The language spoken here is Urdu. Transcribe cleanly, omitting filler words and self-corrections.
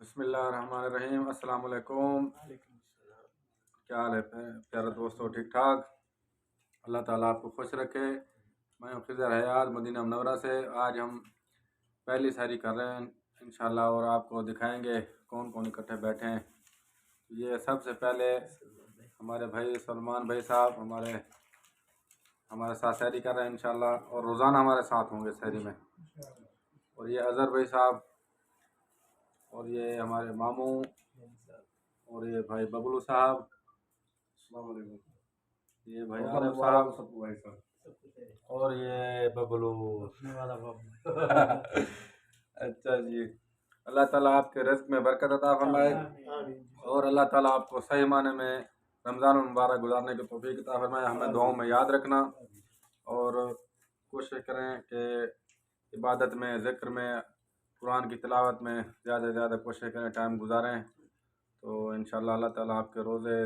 بسم اللہ الرحمن الرحیم۔ السلام علیکم، کیا حال ہے پیارے دوستوں؟ ٹھیک ٹھاک؟ اللہ تعالیٰ آپ کو خوش رکھے۔ میں ہوں خضر حیات مدینہ منورہ سے۔ آج ہم پہلی سحری کر رہے ہیں انشاءاللہ، اور آپ کو دکھائیں گے کون کون اکٹھے بیٹھے ہیں۔ یہ سب سے پہلے ہمارے بھائی سلمان بھائی صاحب ہمارے ساتھ سحری کر رہے ہیں انشاءاللہ، اور روزانہ ہمارے ساتھ ہوں گے سحری میں۔ اور یہ اظہر بھائی صاحب، اور یہ ہمارے ماموں، اور یہ بھائی ببلو صاحب، یہ بھائی عارف صاحب، اور یہ ببلو اچھا جی، اللہ تعالیٰ آپ کے رزق میں برکت عطا فرمائے، اور اللہ تعالیٰ آپ کو صحیح معنی میں رمضان المبارک گزارنے کی توفیق عطا فرمائے۔ ہمیں دعاؤں میں یاد رکھنا، اور کوشش کریں کہ عبادت میں، ذکر میں، قرآن کی تلاوت میں زیادہ سے زیادہ کوشش کریں، ٹائم گزاریں، تو انشاءاللہ اللہ تعالیٰ آپ کے روزے